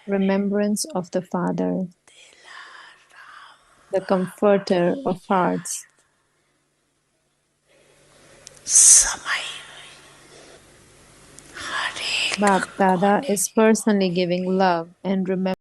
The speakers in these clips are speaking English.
remembrance of the Father, the Comforter of hearts. समय हर एक Bap Dada कोने is personally giving love and remembrance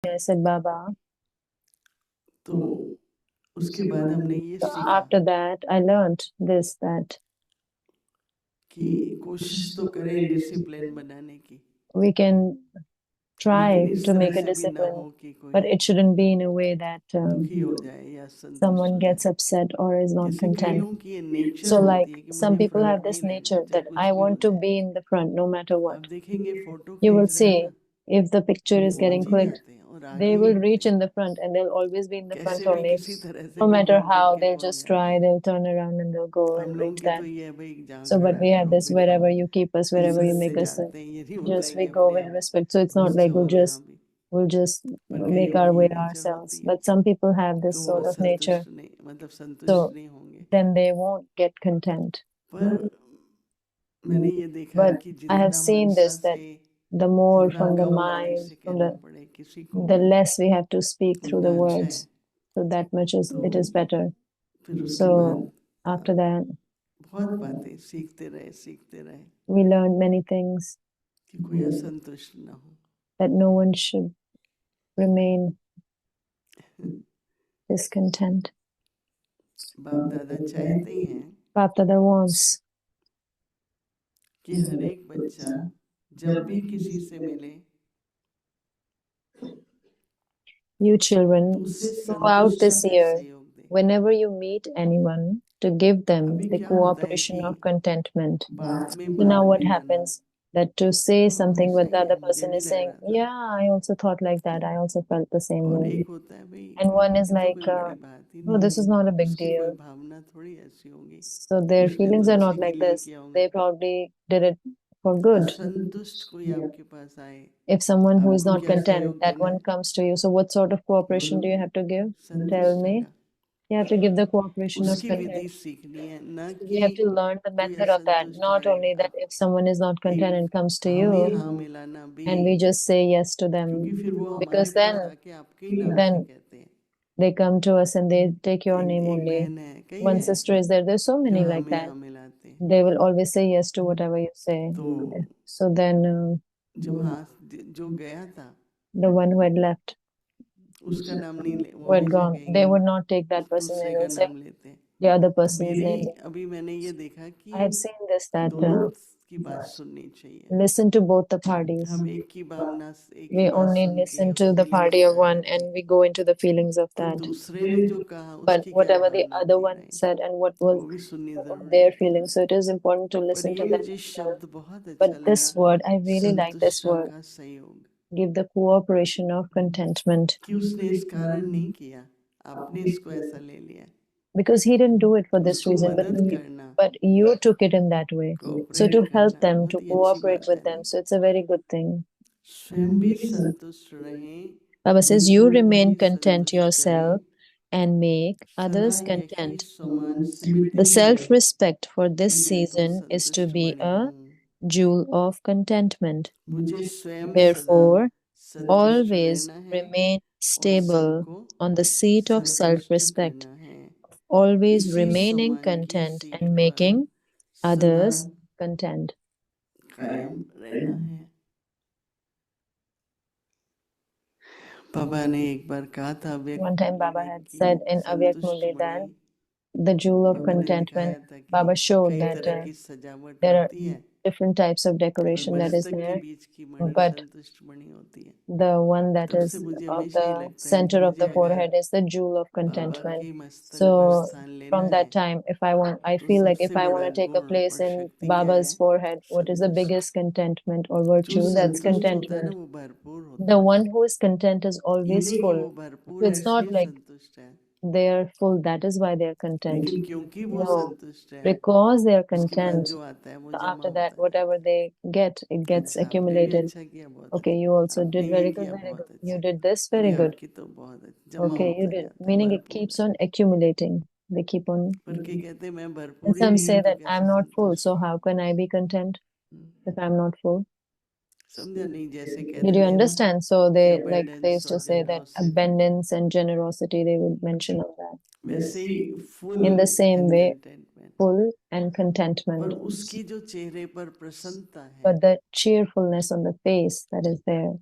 I said, Baba. तो उसके बाद हमने ये So सीखा after that, I learned this, that कि कोशिश तो करें डिसिप्लिन बनाने की, we can try लेकिन इस to तरह make a से भी ना हो discipline, कि कोई but it shouldn't be in a way that दुखी हो जाए या संतुष्ट someone हो gets जाए। upset or is not जैसे content. कईयों की ये नेचर So होती like है कि some मुझे people have फर्क this नहीं nature लगता चाहे that कुछ I भी हो want to जाए। be in the front no matter आप what. देखेंगे फोटो You will खींच रहे हैं see ना, if the picture वो is getting पहुंच ही clicked, जाते हैं और they आगे ही will होते reach हैं, in the front and they'll always be in the front कैसे भी only. किसी तरह से No भी matter घूम फिर how, के they'll पहुंच just जाते try, हैं। they'll turn around and they'll go हम and लोगों reach की that. तो ये है भाई जहाँ So, but खड़ा we have करो this बिठाओ, wherever you keep us, wherever you इज्जत से make us, जाते हैं, ये नहीं होता just है we कि go अपने with आप respect. So it's not घुस like जाओ जहाँ भी। we'll just पर make कईयों our की way नेचर ourselves. होती है But some people have तो this वो sort of nature, संतुष्ट नहीं, मतलब संतुष्ट so नहीं होंगे। then they won't get content. पर मैंने ये देखा But कि I have जितना seen मनसा this, that से, the more जितना from the come Vani mind, से from कहना पड़े किसी को the भी, less we have to speak through the उतना अच्छा है। words, so that much is it is तो better. फिर उसके So बाद after that, बहुत बातें सीखते रहे we learned many things, कि कोई असंतुष्ट ना हो। that no one should remain discontent. बाप दादा चाहते ही हैं Papa wants कि हर एक बच्चा जब भी किसी से मिले you तो children उसे throughout संतुष्टि this से year, सहयोग दे। whenever you meet anyone, to give them अभी the क्या होता है cooperation कि of contentment. बात में So now बात what मिलाना, happens, that to say हाँ something सही with the है, other मुझे person भी is लग saying, रहा था। yeah, I also thought like that, I also felt the same और way. एक होता है भाई And one is ये तो like, कोई बड़ी बात ही oh, नहीं this is है, not a big उसकी कोई deal. भावना थोड़ी ऐसी होगी, So their उसने feelings तो are अच्छे not के like लिए this. किया होगा। They probably did it for good. असंतुष्ट कोई आपके पास आए, If someone who is आपको not क्या content, सहयोग that देना one है? comes to you. So what sort of cooperation do you have to give? Tell संतुष्ट me. का You have to give the cooperation of उसकी content. विधि सीखनी है, ना So कि we have to learn the कोई method of that. असंतुष्ट Not only आएगा that if someone is not content and comes to हम ही you हाँ मिलाना भी, and we just say yes to क्योंकि फिर them, वो हमारे because पास then आके आपके ही नाम से कहते हैं। they come to us and they take your name एक only. बहन है, कई One है sister is there. There's so जो many हम like ही that. हाँ मिलाते हैं। They will always say yes to whatever you say. तो So then जब हाँ जो गया था the one who had left, उसका नाम नहीं ले, वो who had भी gone, जगेंगे, they would not take that person. They दूसरे will का say नाम लेते हैं। the other तो person's मेरी name. अभी मैंने ये देखा कि I have seen this, that दोनों की बात सुननी चाहिए। listen to both the parties. हम एक की भावना एक We की बात only सुन के listen हम to the फीलिंग्स party में of आ one जाते हैं, and we go into the feelings of तो that. दूसरे ने जो कहा But उसकी क्या whatever the भावना other थी one भाई, said and what was वो भी सुननी जरूरी their है। feelings, so it is important to पर listen to ये them मुझे as well. शब्द बहुत अच्छा But this लगा, word, I really like this संतुष्टा word. का सहयोग, Give the cooperation of contentment. कि उसने इस कारण नहीं किया, आपने इसको ऐसा ले लिया, Because he didn't do it for this उसको reason, मदद करना, but you took it in that way. So cooperate to help करना them, बहुत to ही अच्छी cooperate बात with है। them. So it's a very good thing. स्वयं भी संतुष्ट रहें, Baba says, you दूसरों को remain भी content संतुष्ट yourself करें। and make others सदा यही content. समान स्मृति The में self-respect for कि this मैं तो season is to संतुष्ट be बनी a हूँ, jewel of contentment. मुझे स्वयं सदा Therefore, संतुष्ट always रहना है remain और stable सबको on the seat of संतुष्ट self-respect, करना है। always इसी remaining समान की content सीख and पर making सदा others content. कायम रहना है। पापा ने एक बार कहा था व्यक्त One time Baba मूल्य had की said in Avyak संतुष्ट Murli that बड़ी, the jewel of पापा ने contentment, दिखाया था कि Baba showed कई that तरह की सजावट there are होती है, different types of और decoration that is मस्तक के there, बीच की मणि but संतुष्ट मणि होती है। the one that तब से is मुझे of हमेशा ही the लगता है कि center of मुझे the अगर forehead is the jewel of Baba contentment. के मस्तक पर So स्थान लेना from है that time, if I want, I तो feel like if सबसे I want बड़ा to take a गुण place और in शक्ति क्या Baba's है? forehead, what is the संतुष्ट। biggest contentment or जो virtue? That's संतुष्ट होता है ना contentment. वो भरपूर होता The है, one who is content is ये always नहीं कि वो full. भरपूर So है it's not इसलिए like संतुष्ट है, they are full, that is why they are content. लेकिन क्योंकि वो No, संतुष्ट है because they are उसके बाद content. जो आता है वो So जमा after that, होता है। whatever they get, it gets अच्छा आपने भी accumulated. अच्छा किया, बहुत Okay, अच्छा, you also आपने did ये very good, किया very good. बहुत You अच्छा, did this अरे very good. आपकी तो बहुत जमा Okay, you होता did. जाता है, Meaning it भरपूर keeps है। on accumulating. They keep on. पर के कहते हैं मैं And भरपूर ही some नहीं say हूँ तो that कैसे I'm not full, संतुष्ट so हूँ। how can I be content if I'm not full? समझा नहीं, जैसे Did कहते you थे ना understand? So कि they abundance used to और say that generosity, abundance and generosity, they would mention of that. वैसे ही full In the same and way, contentment, full and पर contentment. उसकी जो चेहरे पर प्रसन्नता है But the cheerfulness on the face that is there,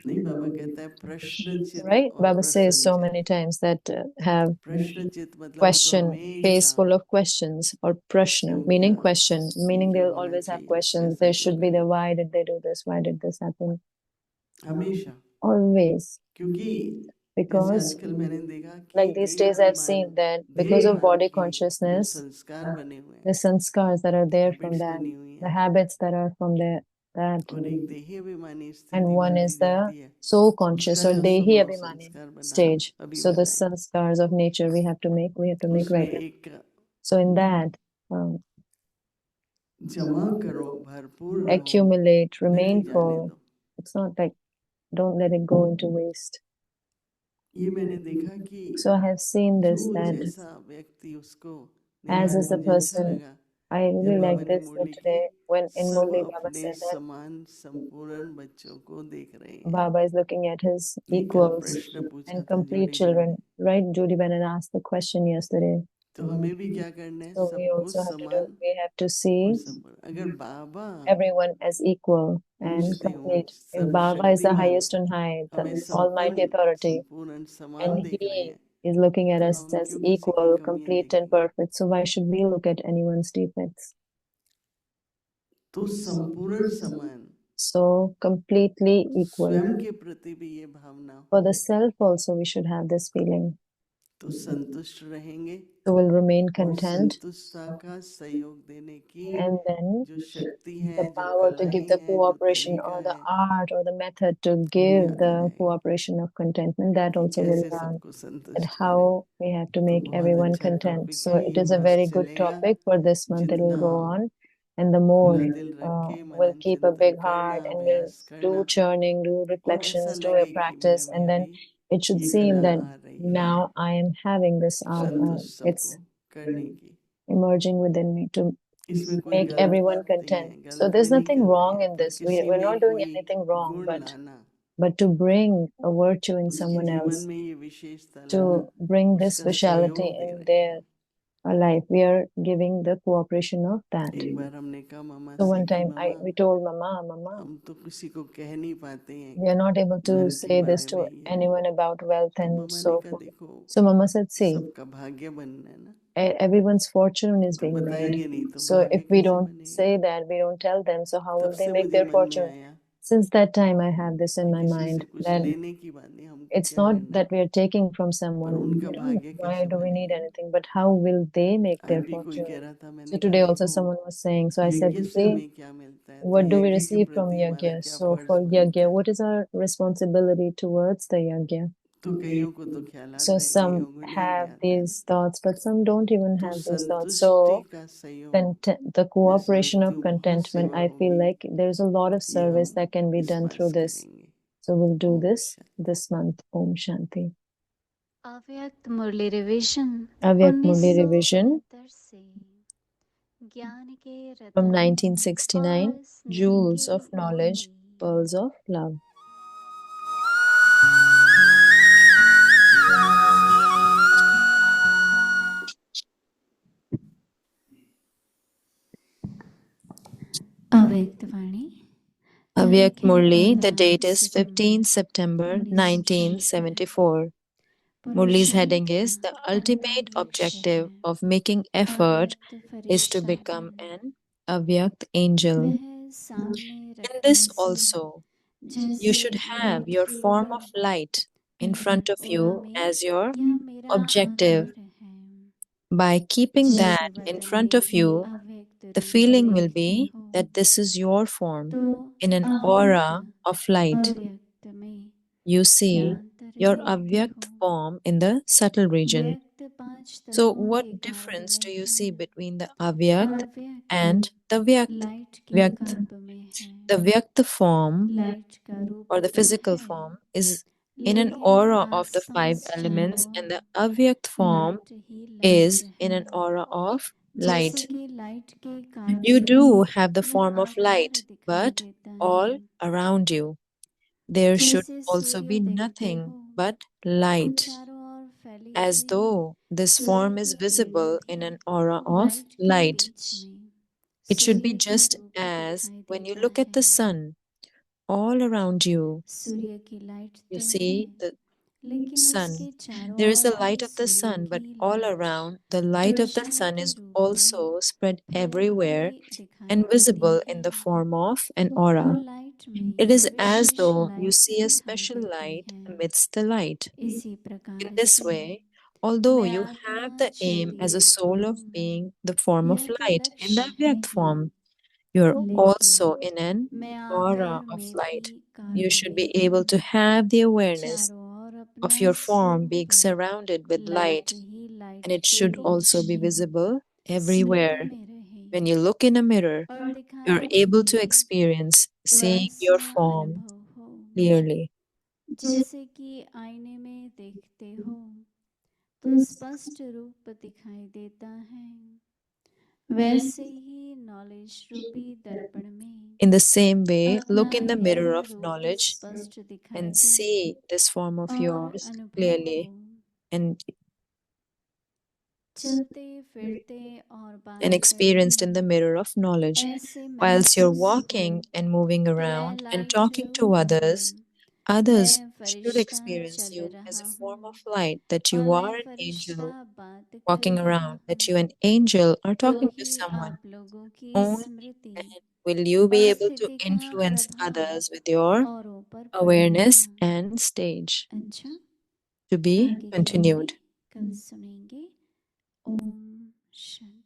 नहीं, बाबा कहता है प्रश्न चित right? और Baba says so प्रसन्न many times that have चित। प्रश्न चित मतलब उनको question, face हमेशा full of questions, or prashna, क्यों meaning किया, question, meaning क्यों they'll होना always have चाहिए, questions. कैसा There क्यों should be the करना, why did they do this? Why did this happen? हमेशा। Always. क्योंकि जैसे Because आजकल मैंने देखा कि like these देह days I've अभिमान, seen that देह because of भान body की जो consciousness, संस्कार बने हुए the हैं, sanskars that are there from habits that, बनी हुई the हैं, habits that are from there, that, और एक देही अभिमानी and स्थिति one बनती is the जाती है, soul conscious उसका or जो dehi स्वभाव abhimani संस्कार बना stage. अभी So the बनाए, sanskars of nature we have to make उसमें right. एक So in that, जमा करो, भरपूर रहो, accumulate, नहीं remain जाने full. दो। It's not like don't let it go into waste. ये मैंने देखा कि So I have seen this जो that जैसा व्यक्ति उसको, as नहीं is the मुझे अच्छा person, लगा I really जब बाबा like ने this that मुरली की, today when in सब Murli Baba अपने said that समान संपूर्ण बच्चों को देख रहे हैं। Baba is looking at his ये कल equals प्रश्न पूछा and था complete Judy children. Right? Judy Bennett asked the question yesterday. तो हमें भी क्या करना है, So we सबको also have to do, समान we have to और see संपूर्ण। अगर बाबा everyone as equal and पूछते हो, complete. If Baba is the सर्वशक्तिमान highest on high, the हमें almighty संपन्न authority, संपूर्ण समान and देख रहे He हैं, is looking at तो us हम as क्यों किसी की equal, कमियां complete, and देखेंगे। perfect. So why should we look at anyone's defects? तो संपूर्ण समान, So completely equal. स्वयं के प्रति भी ये भावना For हो, the self also we should have this feeling. तो संतुष्ट रहेंगे So we'll remain और content, संतुष्टता का सहयोग देने की and then जो शक्ति है, the जो power to give कलाएं the हैं, जो cooperation तरीका or the है, art or the method to वो भी give आता the जाएगा cooperation of contentment, that कि also will कैसे learn सबको at संतुष्ट करें। how we have to तो make बहुत everyone अच्छा content. टॉपिक So है, it ये is a mass very good चलेगा। topic for this month. It will जितना go on, and the more खुला दिल रख के we'll मनन keep a चिंतन big करना, heart and we'll अभ्यास do करना, churning, do और ऐसा reflections, do a लगे कि मैं practice, भी and then अभी it should ये seem कला that आ रही है now I am having this संतुष्ट सबको it's करने की। emerging within me to इसमें कोई make गलत everyone बात नहीं content. है, So गलत there's भी नहीं nothing करना wrong है, in पर this. किसी We're में not doing कोई anything wrong, गुण लाना, but to bring a virtue in उसके someone जीवन else, में ये विशेषता लाना, to bring this उसका speciality सहयोग दे in रहे their हैं। life, we are giving the cooperation of that. एक बार हमने कहा मामा So से one कि time mama we told Mama, हम तो किसी को कह नहीं पाते हैं we are not able to धन के say this बारे to में ये वो। anyone about wealth तो and मामा ने so कहा forth. देखो So Mama said, see, सबका भाग्य बनना है ना, everyone's fortune is तो being बताएंगे made. नहीं तो So भाग्य if we कैसे don't बनेगा। say that, we don't tell them, so how तब will they से make मुझे their मन में fortune? आया Since that time, I have this in कि my किसी से mind कुछ that लेने की बात नहीं, हमको it's क्या not लेना, that we are taking from पर someone. उनका भाग्य Why कैसे do we need बनेगा। anything? But how will they make आज their भी कोई fortune? कह रहा था, So मैंने कहा today also देखो someone was saying, so I said, यज्ञ से see, हमें क्या मिलता है, तो what do we यज्ञ के receive from प्रति हमारा yajna? क्या So फर्ज for बनता yajna, है। what is our responsibility towards the yajna? तो कईयों को तो ख्यालात So है, some कईयों को नहीं भी have आता है ना। these thoughts, but some don't even तो have these thoughts. संतुष्टि So का सहयोग the मैं cooperation समझती of हूँ बहुत contentment, सेवा I feel होगी, like there's a lot of ये service हम that can be इस done through मास this. करेंगे। So we'll do Om this Shanti. this month. Om Shanti. अव्यक्त मुरली रिवीजन Avyak Murli revision 1969 से ज्ञान के from रत्न 1969, और स्नेह Jewels के of Knowledge, मोती। Pearls of Love. अव्यक्त वाणी Avyak Murli, the date 15 is 15 September 1974. Murli's पुरुष heading is The ultimate अंतरिक्ष objective है, of making effort अव्यक्त is to फरिश्ता become है, an Avyakt angel. वह सामने In रखने this से also, you जैसे should have लेट your के form of लब light in मेरा front of you ओरा में as your या मेरा objective. आधार है। By keeping जब that in वतन front में of you, अव्यक्त the रूप feeling will देखते be हो that this is your form तो in an aura अव्यक्त of light. अव्यक्त में You क्या see अंतर your देखते हो। Avyakt form in the subtle region. व्यक्त पांच So, तत्वों what के difference गर्भ do में you है, see between the Avyakt अव्यक्त and the Vyakt? लाइट के Vyakt. गर्भ में है, The Vyakt form लाइट का रूप or the तो physical है form is in an लेकिन aura of the five आसपास elements, चारों and the Avyakt form light he is light in है। an aura of जैसे light. कि लाइट के कारण You से do have the यह form of आधार light, दिखाई but देता all है। around you. There should जैसे also सूर्य be देखते nothing हो but तो light, चारों ओर फैली as हुई though this Surya form is की किरणें visible in भी an aura of लाइट के light. बीच में It should be सूर्य के just रूप as दिखाई when you देता look at है। the sun, all around you. सूर्य की लाइट You तो see है, the लेकिन sun. उसके चारों There is the ओर light of the सूर्य sun, but की all light around, the light of the रोशनी sun के is रूप also में spread everywhere फैलती दिखाई and देती visible in है the form of an और aura. लाइट में It is as विशेष though you light see a दिखाई special देती light है। amidst the light. इसी In प्रकार this से way, although मैं you आत्मा have the aim चलती as a रहती soul of हूँ, being the form of यह तो light in the लक्ष्य Avyakt है, form, you are also लेकिन in an मैं aura आकर of में light. भी You कार्य should be देती able to हूँ, have the awareness चारों ओर of अपना your form being स्वरूप surrounded with light light, he and light it के should also be beach visible Smriti everywhere. में रहे When you look in a mirror, और दिखाई you're able to they experience तो seeing ऐसा your form अनुभव हो clearly. जैसे कि आईने में देखते हो तो स्पष्ट रूप दिखाई देता है, वैसे ही नॉलेज रूपी दर्पण में In the same way, अपना look in the mirror यह of रूप knowledge स्पष्ट दिखाई and they see this form of और yours अनुभव clearly. हो। And चलते फिरते और and बातें experienced in the करके mirror of knowledge. ऐसे Whilst you're महसूस हो walking and moving कि मैं around and light talking to रूप others, हूँ, others मैं should फरिश्ता experience चल you as रहा a form हूँ of light, that और you मैं are an फरिश्ता angel बात कर walking रहा around, हूँ, that you, an angel, are तो talking to ही someone. आप लोगों की Only Smriti then will you be और able to स्थिति का influence प्रभाव others with your औरों पर awareness पड़ेगा। and stage. अच्छा, To be आगे की continued. कल सुनेंगे। ओम शांति।